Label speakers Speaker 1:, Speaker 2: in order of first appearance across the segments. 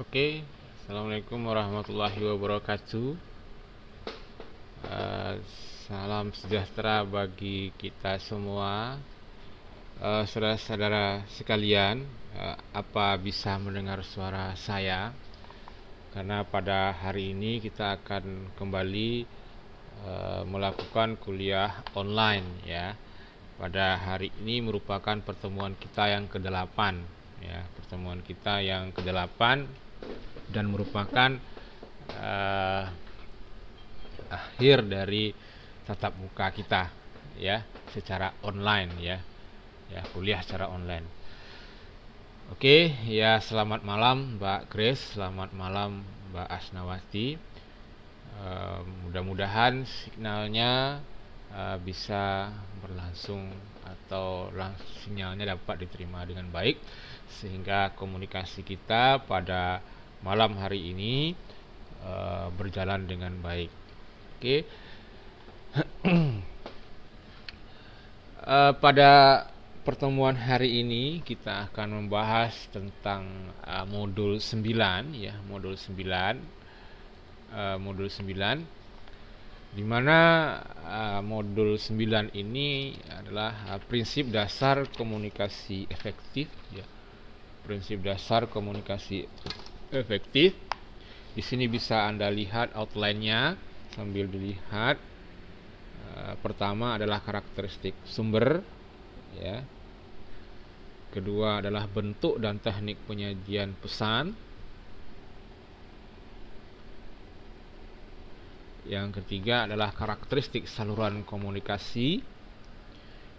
Speaker 1: Oke, assalamualaikum warahmatullahi wabarakatuh. Eh, Salam sejahtera bagi kita semua, saudara-saudara sekalian. Apa bisa mendengar suara saya? Karena pada hari ini kita akan kembali melakukan kuliah online, ya. Pada hari ini merupakan pertemuan kita yang ke-8, ya, pertemuan kita yang ke-8 dan merupakan uh, akhir dari tatap muka kita, ya, secara online, ya, kuliah secara online. Oke, ya, selamat malam Mbak Grace, selamat malam Mbak Asnawati. Mudah-mudahan signalnya bisa berlangsung atau sinyalnya dapat diterima dengan baik sehingga komunikasi kita pada malam hari ini berjalan dengan baik. Oke. Pada pertemuan hari ini kita akan membahas tentang modul 9, ya, modul 9, di mana modul 9 ini adalah prinsip dasar komunikasi efektif, ya. Prinsip dasar komunikasi efektif. Di sini bisa Anda lihat outline-nya sambil dilihat. Pertama adalah karakteristik sumber, ya. Kedua adalah bentuk dan teknik penyajian pesan. Yang ketiga adalah karakteristik saluran komunikasi.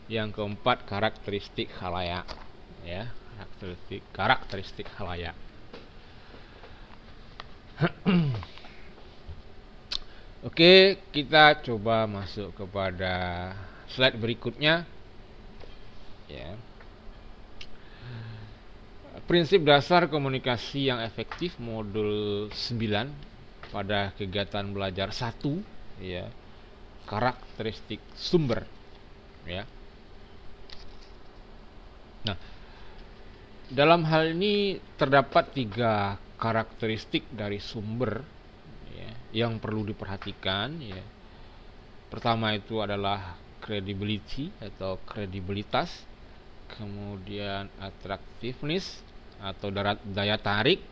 Speaker 1: Yang keempat karakteristik khalayak, ya, karakteristik khalayak. Oke, kita coba masuk kepada slide berikutnya, ya. Prinsip dasar komunikasi yang efektif modul 9 pada kegiatan belajar 1, ya. Karakteristik sumber, ya. Nah, dalam hal ini terdapat 3 karakteristik dari sumber, ya, yang perlu diperhatikan, ya. Pertama itu adalah credibility atau kredibilitas, kemudian attractiveness atau daya tarik,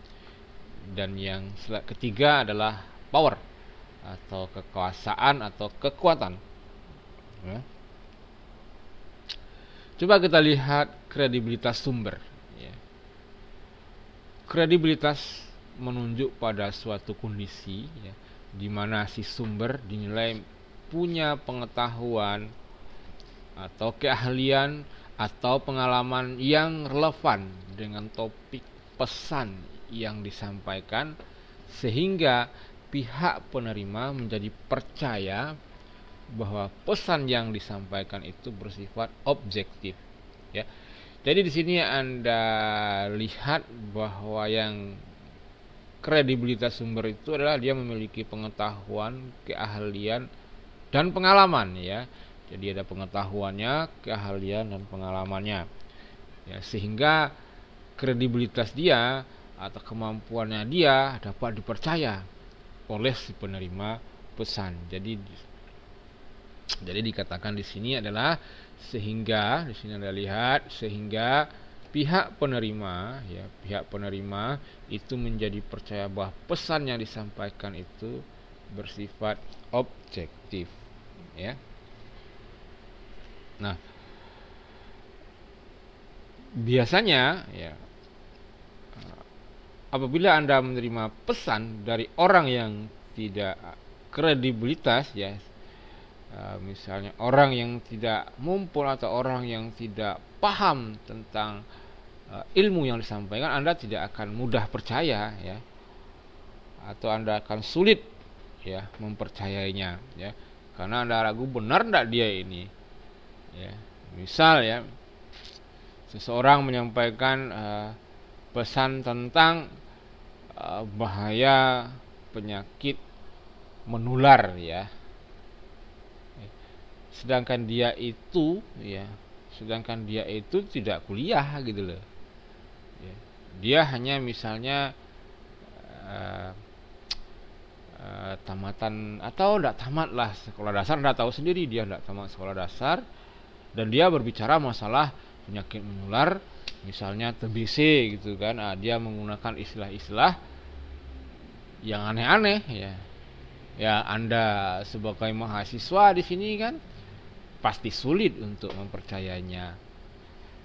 Speaker 1: dan yang ketiga adalah power atau kekuasaan atau kekuatan, ya. Coba kita lihat kredibilitas sumber, ya. Kredibilitas menunjuk pada suatu kondisi, ya, di mana si sumber dinilai punya pengetahuan atau keahlian atau pengalaman yang relevan dengan topik pesan yang disampaikan sehingga pihak penerima menjadi percaya bahwa pesan yang disampaikan itu bersifat objektif, ya. Jadi di sini Anda lihat bahwa yang kredibilitas sumber itu adalah dia memiliki pengetahuan, keahlian, dan pengalaman, ya. Jadi ada pengetahuannya, keahlian, dan pengalamannya, ya, sehingga kredibilitas dia atau kemampuannya dia dapat dipercaya oleh si penerima pesan. Jadi dikatakan di sini adalah sehingga, di sini Anda lihat, sehingga pihak penerima, ya, pihak penerima itu menjadi percaya bahwa pesan yang disampaikan itu bersifat objektif, ya. Nah, biasanya, ya, apabila Anda menerima pesan dari orang yang tidak kredibilitas, ya, misalnya orang yang tidak mumpul atau orang yang tidak paham tentang ilmu yang disampaikan, Anda tidak akan mudah percaya, ya, atau Anda akan sulit, ya, mempercayainya, ya, karena Anda ragu benar tidak dia ini, ya. Misal, ya, seseorang menyampaikan pesan tentang bahaya penyakit menular, ya. Sedangkan dia itu tidak kuliah gitu loh, ya. Dia hanya misalnya tamatan atau tidak tamat lah sekolah dasar, Anda tahu sendiri dia tidak tamat sekolah dasar, dan dia berbicara masalah penyakit menular, misalnya TBC gitu kan. Dia menggunakan istilah-istilah yang aneh-aneh ya. Ya, Anda sebagai mahasiswa di sini kan pasti sulit untuk mempercayainya.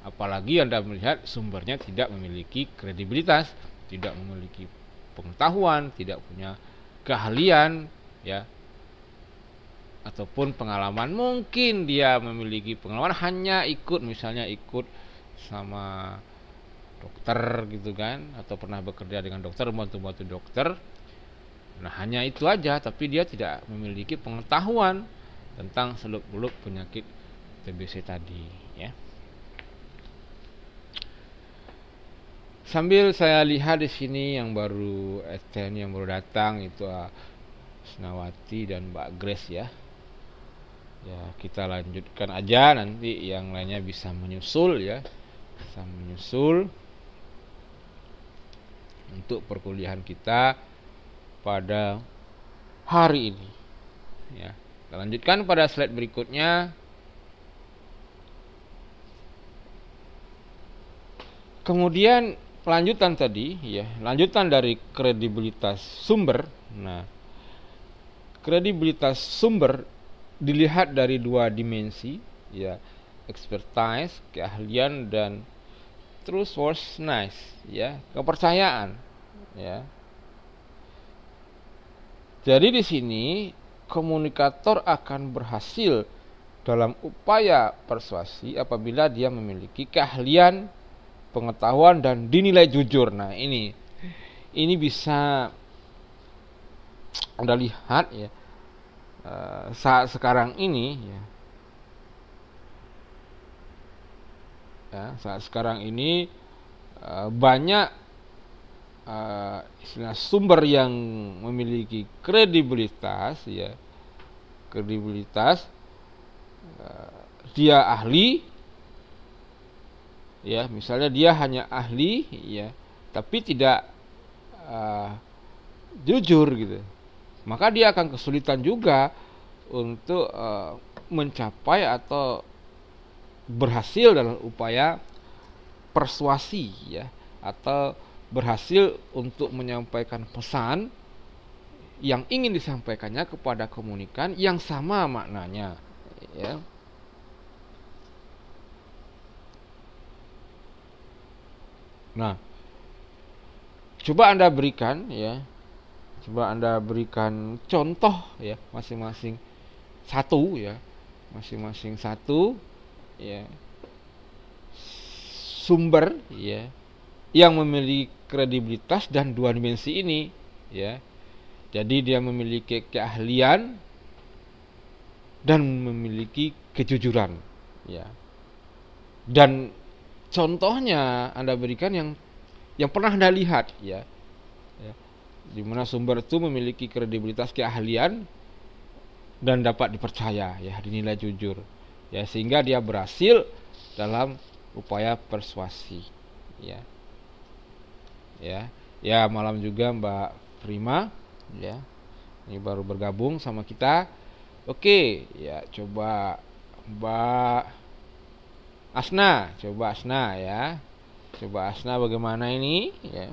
Speaker 1: Apalagi Anda melihat sumbernya tidak memiliki kredibilitas, tidak memiliki pengetahuan, tidak punya keahlian ya, ataupun pengalaman. Mungkin dia memiliki pengalaman hanya misalnya ikut sama dokter gitu kan, atau pernah bekerja dengan dokter, membantu dokter. Nah, hanya itu aja, tapi dia tidak memiliki pengetahuan tentang seluk-beluk penyakit TBC tadi ya. Sambil saya lihat di sini yang baru STN yang baru datang itu Snawati dan Mbak Grace ya. Ya, kita lanjutkan aja, nanti yang lainnya bisa menyusul ya. Bisa menyusul untuk perkuliahan kita pada hari ini. Ya, kita lanjutkan pada slide berikutnya. Kemudian lanjutan tadi ya, lanjutan dari kredibilitas sumber. Nah, kredibilitas sumber dilihat dari dua dimensi ya, expertise, keahlian, dan trustworthiness ya, kepercayaan ya. Jadi di sini komunikator akan berhasil dalam upaya persuasi apabila dia memiliki keahlian, pengetahuan, dan dinilai jujur. Nah, ini bisa Anda lihat ya, saat sekarang ini ya, saat sekarang ini banyak istilah sumber yang memiliki kredibilitas ya, dia ahli ya, misalnya dia hanya ahli ya, tapi tidak jujur gitu, maka dia akan kesulitan juga untuk mencapai atau berhasil dalam upaya persuasi ya, atau berhasil untuk menyampaikan pesan yang ingin disampaikannya kepada komunikan yang sama maknanya ya. Nah, coba Anda berikan contoh ya, masing-masing satu ya, sumber ya yang memiliki kredibilitas dan dua dimensi ini ya. Jadi dia memiliki keahlian dan memiliki kejujuran ya. Dan contohnya Anda berikan yang pernah Anda lihat ya, di mana sumber itu memiliki kredibilitas, keahlian, dan dapat dipercaya ya, dinilai jujur ya, sehingga dia berhasil dalam upaya persuasi ya. Malam juga Mbak Prima ya, ini baru bergabung sama kita. Oke ya, coba Mbak Asna, ya. Coba Asna bagaimana ini ya.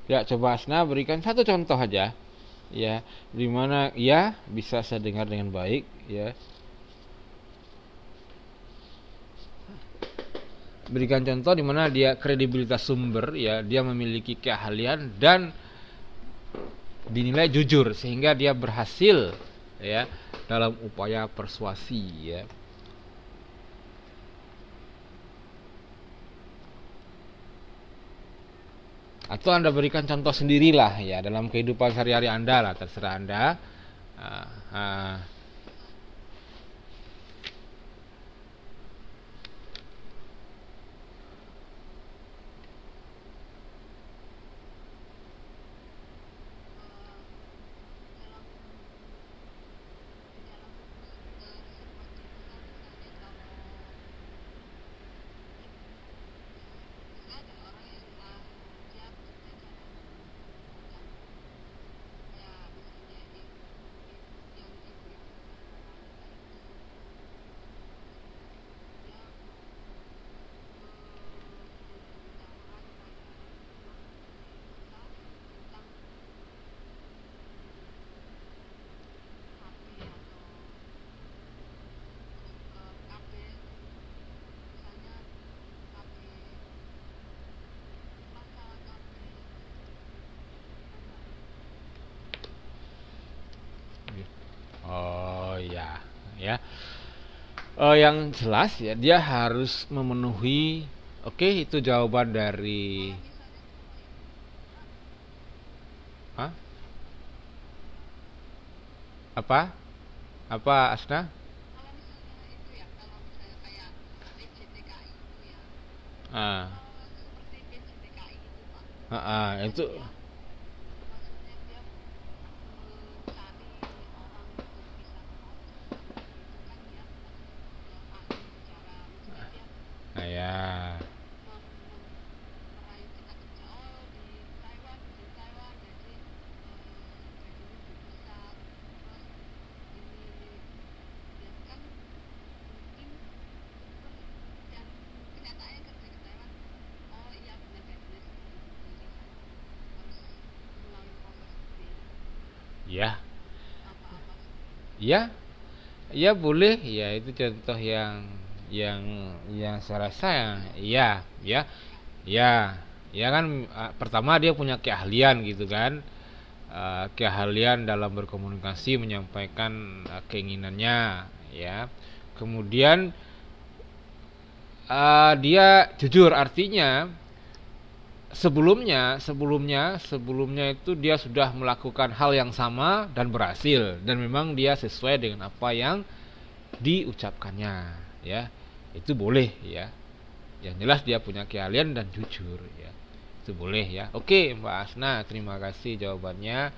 Speaker 1: Ya, coba Asna berikan satu contoh aja ya, dimana ya bisa saya dengar dengan baik ya. Berikan contoh dimana dia kredibilitas sumber ya, dia memiliki keahlian dan dinilai jujur sehingga dia berhasil ya dalam upaya persuasi ya. Atau Anda berikan contoh sendirilah ya dalam kehidupan sehari-hari Anda lah, terserah Anda. ya. Yang jelas ya dia harus memenuhi. Oke, itu jawaban dari Hah? Apa? Apa Asna? Ah, itu ya. Ya, ya, ya boleh ya, itu contoh yang yang saya rasa ya, ya, ya, ya kan, pertama dia punya keahlian gitu kan. Keahlian dalam berkomunikasi, menyampaikan keinginannya ya. Kemudian dia jujur, artinya sebelumnya itu dia sudah melakukan hal yang sama dan berhasil, dan memang dia sesuai dengan apa yang diucapkannya ya. Itu boleh ya, yang jelas dia punya keahlian dan jujur ya, itu boleh ya. Oke Mbak Asna, terima kasih jawabannya,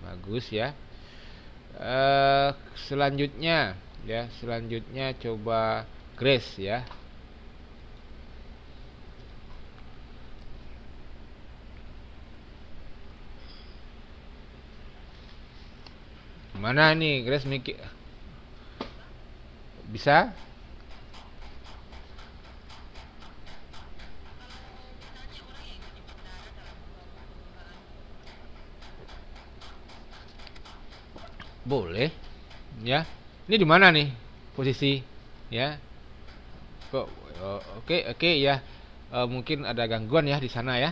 Speaker 1: bagus ya. Selanjutnya ya, selanjutnya coba Grace ya. Gimana nih Grace, mikir bisa? Boleh ya. Ini di mana nih posisi ya? Kok oke oke ya. Mungkin ada gangguan ya di sana ya.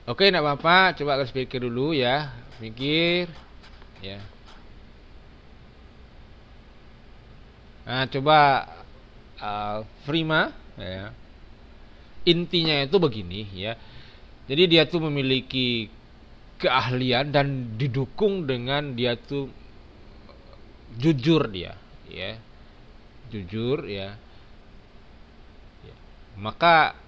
Speaker 1: Oke, enggak apa-apa, coba Grace pikir dulu ya. Mikir ya. Nah, coba Prima ya. Intinya itu begini ya. Jadi dia tuh memiliki keahlian dan didukung dengan dia tuh jujur dia ya. Jujur ya. Maka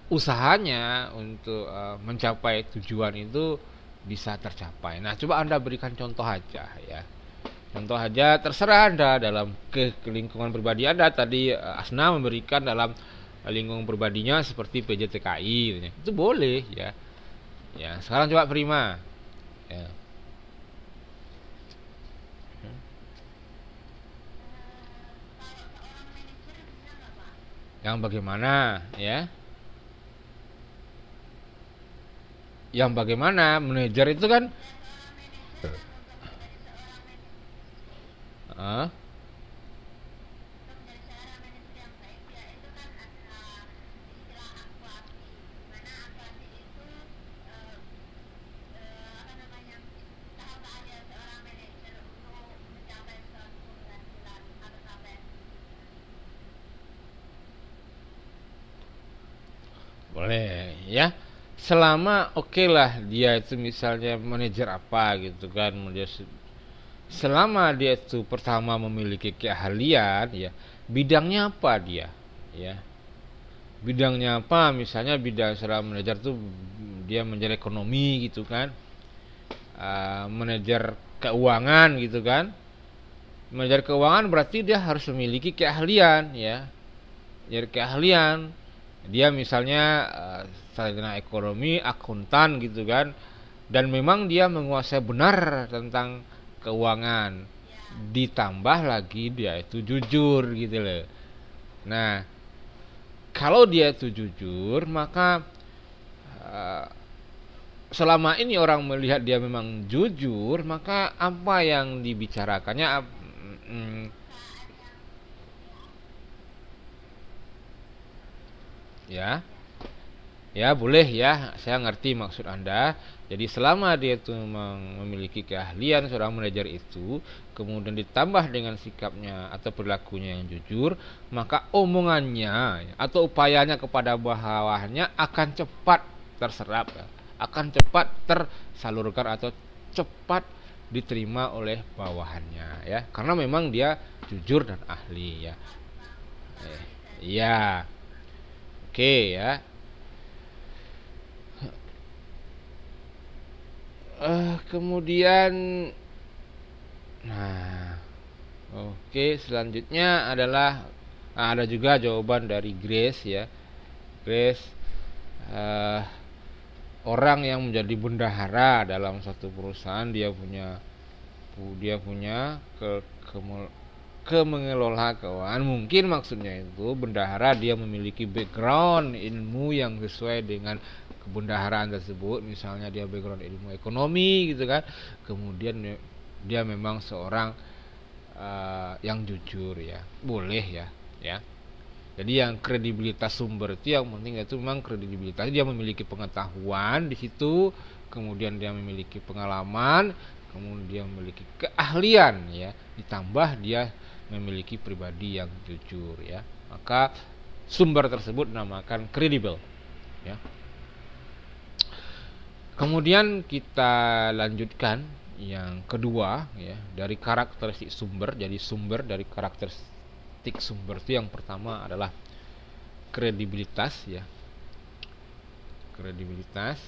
Speaker 1: usahanya untuk mencapai tujuan itu bisa tercapai. Nah, coba Anda berikan contoh aja ya. Contoh aja, terserah Anda dalam ke lingkungan pribadi Anda. Tadi Asna memberikan dalam lingkungan pribadinya seperti PJTKI gitu. Itu boleh ya. Ya, sekarang coba Prima. Ya. Yang bagaimana ya? Yang bagaimana manajer itu kan uh, boleh ya. Selama oke lah dia itu misalnya manajer apa gitu kan, selama dia itu pertama memiliki keahlian ya, bidangnya apa dia ya, bidangnya apa, misalnya bidang seorang manajer tuh dia manajer ekonomi gitu kan, manajer keuangan gitu kan. Manajer keuangan berarti dia harus memiliki keahlian ya, jadi keahlian dia misalnya sarjana ekonomi, akuntan gitu kan, dan memang dia menguasai benar tentang keuangan, ditambah lagi dia itu jujur gitu loh. Nah, kalau dia itu jujur, maka uh, selama ini orang melihat dia memang jujur, maka apa yang dibicarakannya mm, ya. Ya boleh ya, saya ngerti maksud Anda. Jadi selama dia itu memang memiliki keahlian seorang manajer itu, kemudian ditambah dengan sikapnya atau perilakunya yang jujur, maka omongannya atau upayanya kepada bawahannya akan cepat terserap, ya, akan cepat tersalurkan atau cepat diterima oleh bawahannya, ya, karena memang dia jujur dan ahli, ya. Ya, oke, ya. Kemudian, nah, oke, selanjutnya adalah ada juga jawaban dari Grace, ya. Grace, orang yang menjadi bendahara dalam satu perusahaan, dia punya mengelola keuangan. Mungkin maksudnya itu bendahara dia memiliki background ilmu yang sesuai dengan kebendaharaan tersebut. Misalnya dia background ilmu ekonomi gitu kan. Kemudian dia memang seorang yang jujur, ya. Boleh, ya. Jadi yang kredibilitas sumber itu yang penting, itu memang kredibilitas, dia memiliki pengetahuan di situ, kemudian dia memiliki pengalaman, kemudian memiliki keahlian, ya, ditambah dia memiliki pribadi yang jujur, ya. Maka sumber tersebut dinamakan kredibel, ya. Kemudian kita lanjutkan yang kedua, ya, dari karakteristik sumber. Jadi sumber dari karakteristik sumber itu yang pertama adalah kredibilitas, ya. Kredibilitas.